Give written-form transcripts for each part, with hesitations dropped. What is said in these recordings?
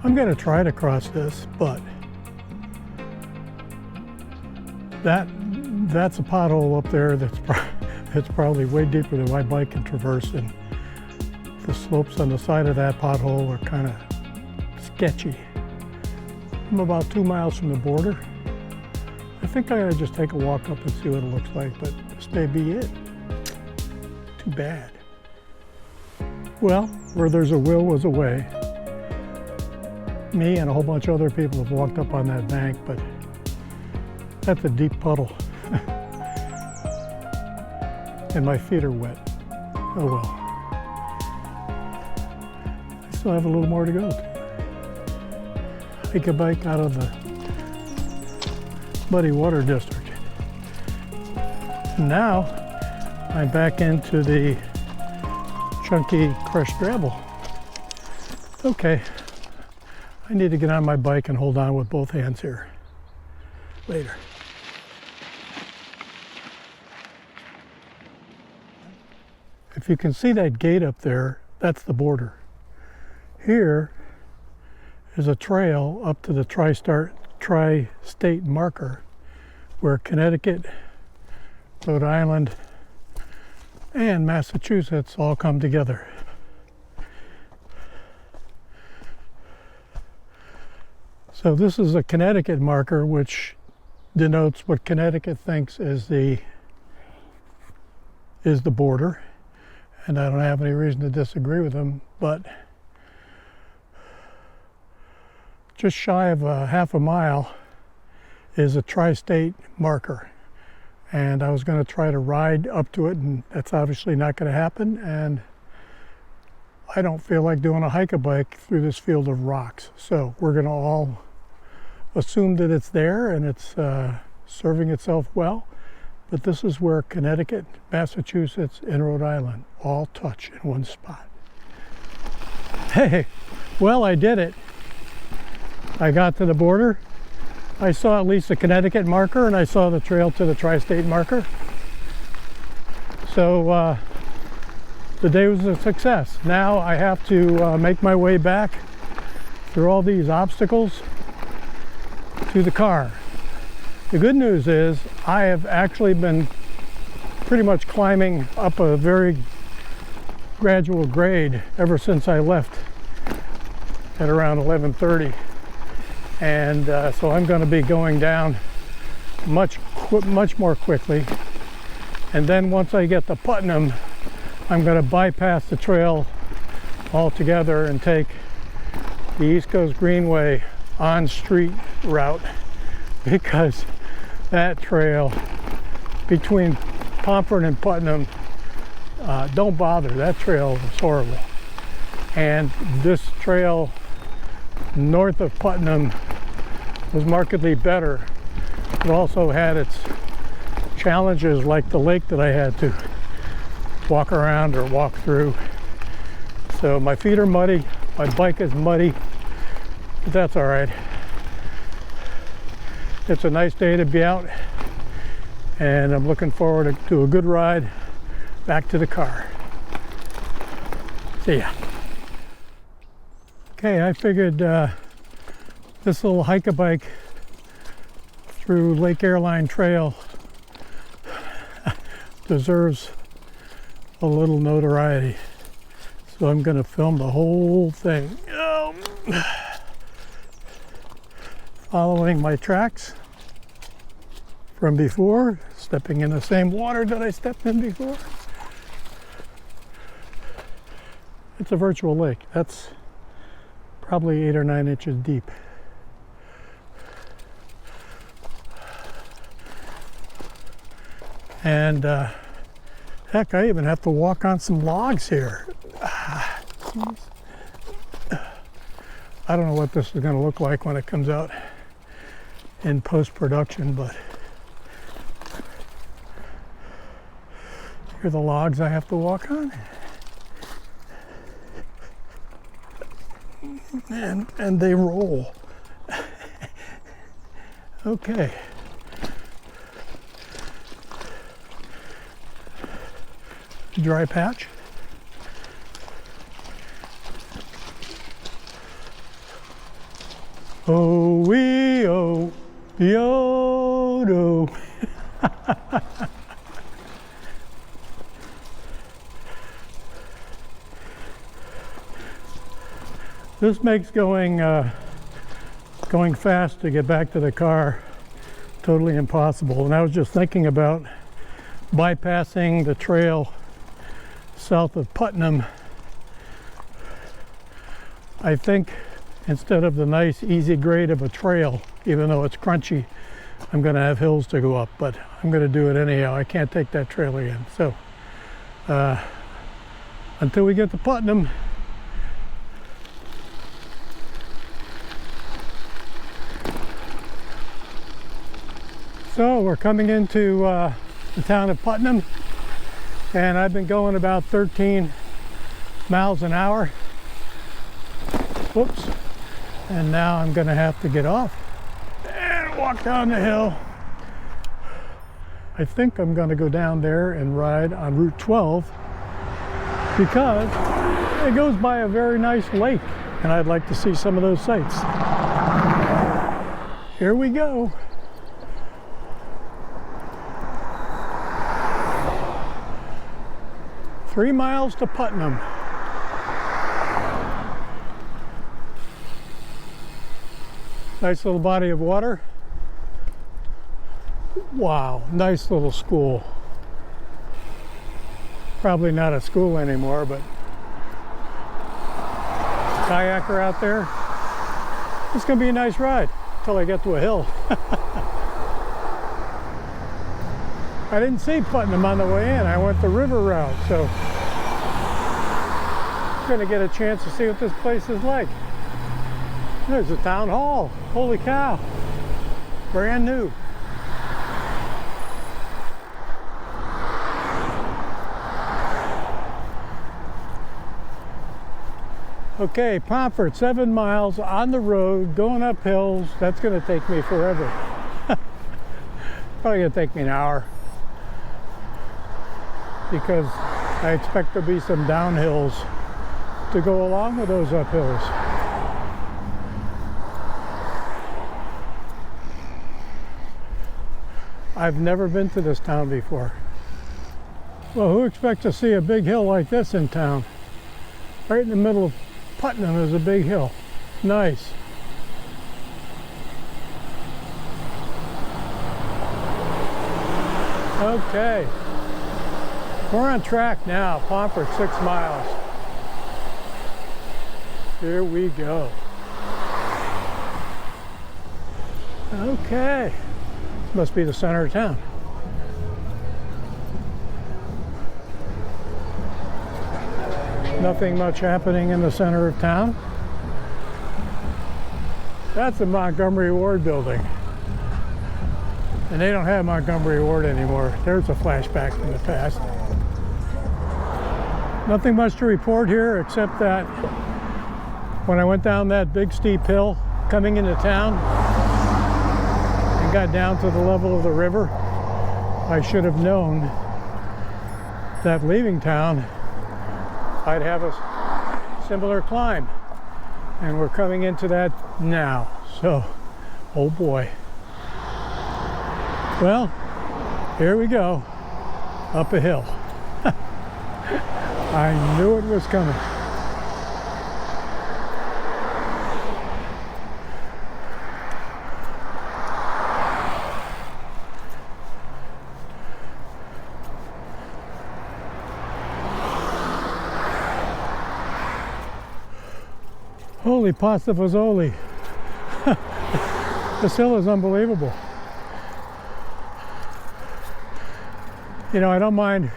I'm going to try to cross this, but that's a pothole up there that's probably way deeper than my bike can traverse, and the slopes on the side of that pothole are kind of sketchy. I'm about 2 miles from the border. I think I'm gonna just take a walk up and see what it looks like, but this may be it. Too bad. Well, where there's a will was a way. Me and a whole bunch of other people have walked up on that bank, but that's a deep puddle. And my feet are wet. Oh well. I still have a little more to go. Take a bike out of the muddy water district. Now I'm back into the chunky crushed gravel. Okay, I need to get on my bike and hold on with both hands here. Later. If you can see that gate up there, that's the border. Here is a trail up to the tri-state marker where Connecticut, Rhode Island, and Massachusetts all come together. So this is a Connecticut marker, which denotes what Connecticut thinks is the border, and I don't have any reason to disagree with them, but just shy of a half a mile is a tri-state marker, and I was going to try to ride up to it, and that's obviously not going to happen, and I don't feel like doing a hike-a-bike through this field of rocks. So we're going to all assume that it's there and it's serving itself well, but this is where Connecticut, Massachusetts, and Rhode Island all touch in one spot. Hey, well, I did it. I got to the border. I saw at least the Connecticut marker, and I saw the trail to the tri-state marker. So the day was a success. Now I have to make my way back through all these obstacles to the car. The good news is I have actually been pretty much climbing up a very gradual grade ever since I left at around 11:30, and so I'm going to be going down much more quickly, and then once I get to Putnam, I'm going to bypass the trail altogether and take the East Coast Greenway on-street route, because that trail between Pomfret and Putnam, don't bother. That trail is horrible. And this trail north of Putnam was markedly better. It also had its challenges, like the lake that I had to walk around or walk through. So my feet are muddy, my bike is muddy, but that's all right. It's a nice day to be out, and I'm looking forward to a good ride back to the car. See ya. Okay, I figured this little hike-a-bike through Lake Airline Trail deserves a little notoriety. So I'm going to film the whole thing. Following my tracks from before, stepping in the same water that I stepped in before. It's a virtual lake. That's probably 8 or 9 inches deep. And heck, I even have to walk on some logs here. I don't know what this is going to look like when it comes out in post-production, but here are the logs I have to walk on. And they roll. Okay. Dry patch. Oh, wee, oh, yo-do. This makes going fast to get back to the car totally impossible. And I was just thinking about bypassing the trail south of Putnam. I think instead of the nice easy grade of a trail, even though it's crunchy, I'm going to have hills to go up, but I'm going to do it anyhow. I can't take that trail again. So until we get to Putnam, so we're coming into the town of Putnam, and I've been going about 13 miles an hour. Whoops. And now I'm going to have to get off and walk down the hill. I think I'm going to go down there and ride on Route 12 because it goes by a very nice lake, and I'd like to see some of those sights. Here we go. Three miles to Putnam. Nice little body of water. Wow, nice little school. Probably not a school anymore, but kayaker out there. It's gonna be a nice ride until I get to a hill. I didn't see Putnam on the way in. I went the river route, so I'm gonna get a chance to see what this place is like. There's the town hall. Holy cow. Brand new. Okay, Pomfret, 7 miles on the road, going up hills. That's going to take me forever. Probably going to take me an hour, because I expect there'll be some downhills to go along with those uphills. I've never been to this town before. Well, who expects to see a big hill like this in town? Right in the middle of Putnam is a big hill. Nice. Okay. We're on track now. Pomfret, 6 miles. Here we go. Okay. Must be the center of town. Nothing much happening in the center of town. That's the Montgomery Ward building. And they don't have Montgomery Ward anymore. There's a flashback from the past. Nothing much to report here except that when I went down that big steep hill coming into town, got down to the level of the river, I should have known that leaving town I'd have a similar climb, and we're coming into that now. So, oh boy. Well, here we go, up a hill. I knew it was coming. Holy pasta fazzoli. This hill is unbelievable. You know, I don't mind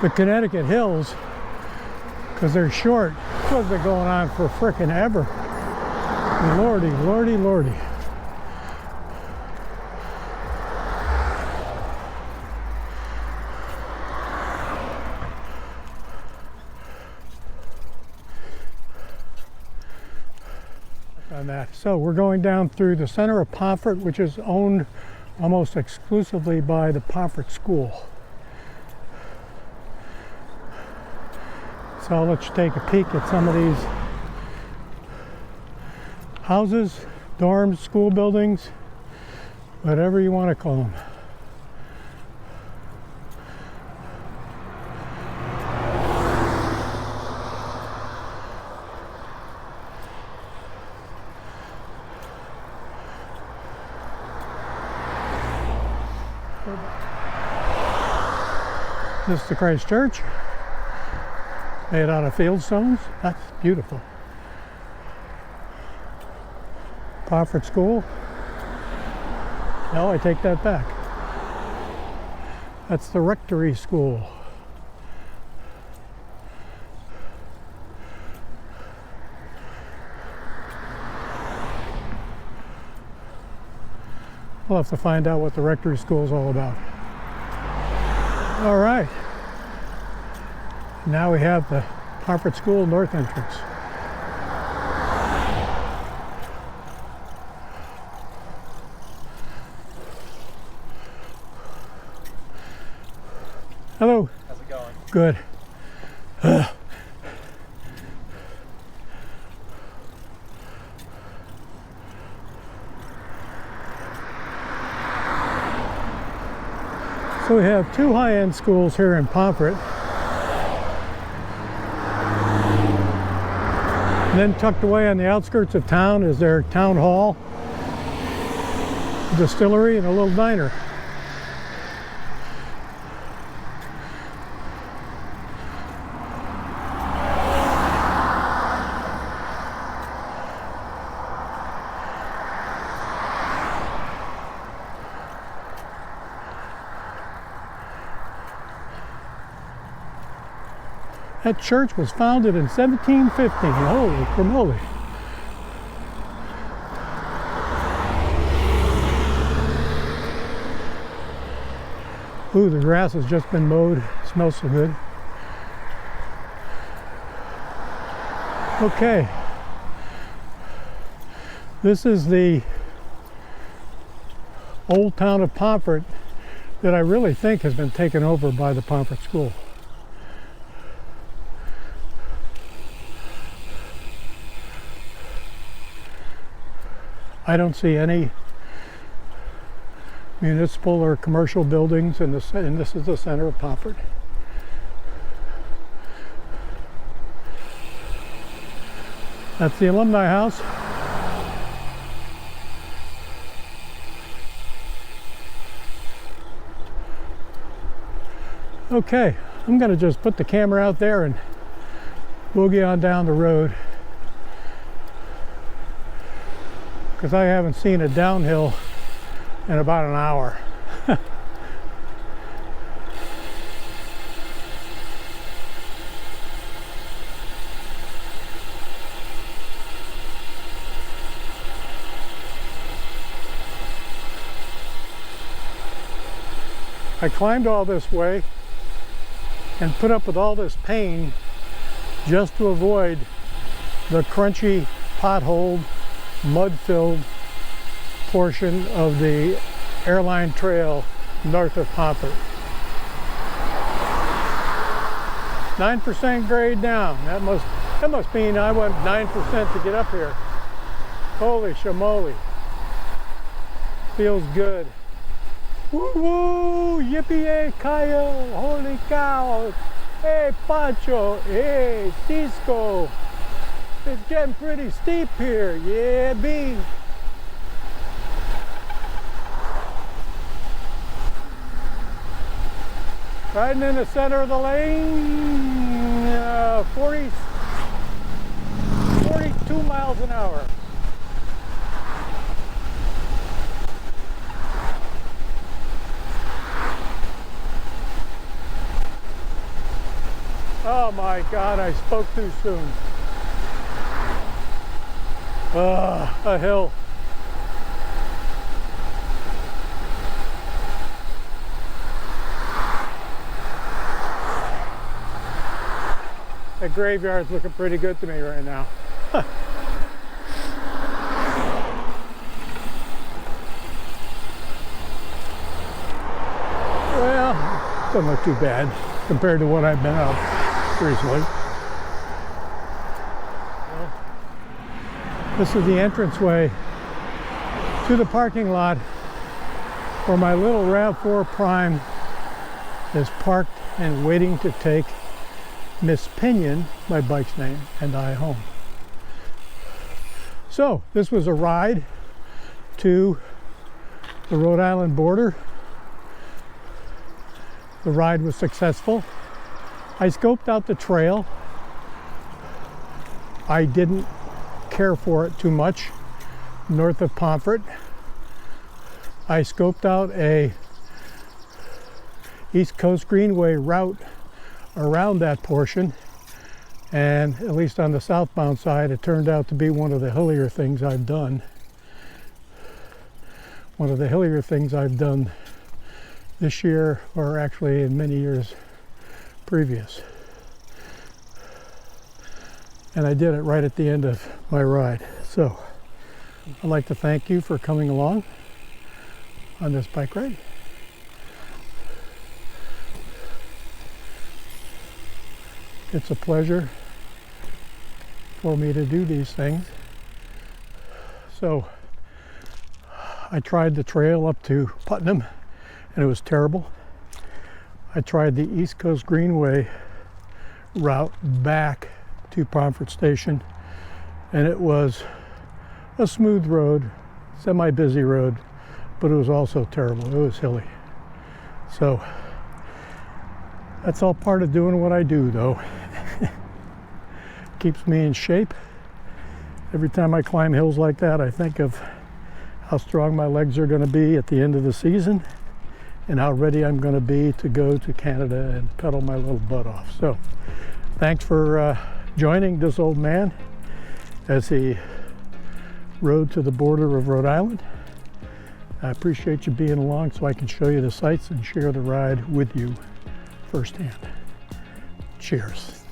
the Connecticut Hills because they're short. This has been going on for frickin' ever. Lordy, lordy, lordy. On that. So we're going down through the center of Pomfret, which is owned almost exclusively by the Pomfret School. So let's take a peek at some of these houses. dorms, school buildings, whatever you want to call them. This is the Christ Church, made out of field stones. That's beautiful. Pomfret School. No, I take that back. That's the Rectory School. We'll have to find out what the Rectory School is all about. All right. Now we have the Pomfret School North entrance. Hello. How's it going? Good. So we have two high-end schools here in Pomfret. And then tucked away on the outskirts of town is their town hall, distillery, and a little diner. That church was founded in 1750. Holy cramoly. Ooh, the grass has just been mowed. It smells so good. Okay. This is the old town of Pomfret that I really think has been taken over by the Pomfret School. I don't see any municipal or commercial buildings in this, and this is the center of Pomfret. That's the alumni house. Okay, I'm going to just put the camera out there and boogie on down the road, because I haven't seen a downhill in about an hour. I climbed all this way and put up with all this pain just to avoid the crunchy, potholed, mud-filled portion of the Airline Trail north of Pomfret. 9% grade down. That must mean I went 9% to get up here. Holy shamoly. Feels good. Woo woo! Yippee-ki-yo! Holy cow! Hey Pancho! Hey Cisco! It's getting pretty steep here. Yeah, B. Riding in the center of the lane, 42 miles an hour. Oh my God, I spoke too soon. A hill. That graveyard's looking pretty good to me right now. Well, doesn't look too bad compared to what I've been up recently. This is the entranceway to the parking lot where my little RAV4 Prime is parked and waiting to take Miss Pinion, my bike's name, and I home. So this was a ride to the Rhode Island border. The ride was successful. I scoped out the trail. I didn't care for it too much north of Pomfret. I scoped out a East Coast Greenway route around that portion, and at least on the southbound side, it turned out to be one of the hillier things I've done. One of the hillier things I've done this year, or actually in many years previous. And I did it right at the end of my ride. So I'd like to thank you for coming along on this bike ride. It's a pleasure for me to do these things. So I tried the trail up to Putnam and it was terrible. I tried the East Coast Greenway route back to Pomfret Station, and it was a smooth road, semi-busy road, but it was also terrible. It was hilly. So that's all part of doing what I do, though. Keeps me in shape. Every time I climb hills like that, I think of how strong my legs are going to be at the end of the season and how ready I'm going to be to go to Canada and pedal my little butt off. So thanks for joining this old man as he rode to the border of Rhode Island. I appreciate you being along so I can show you the sights and share the ride with you firsthand. Cheers.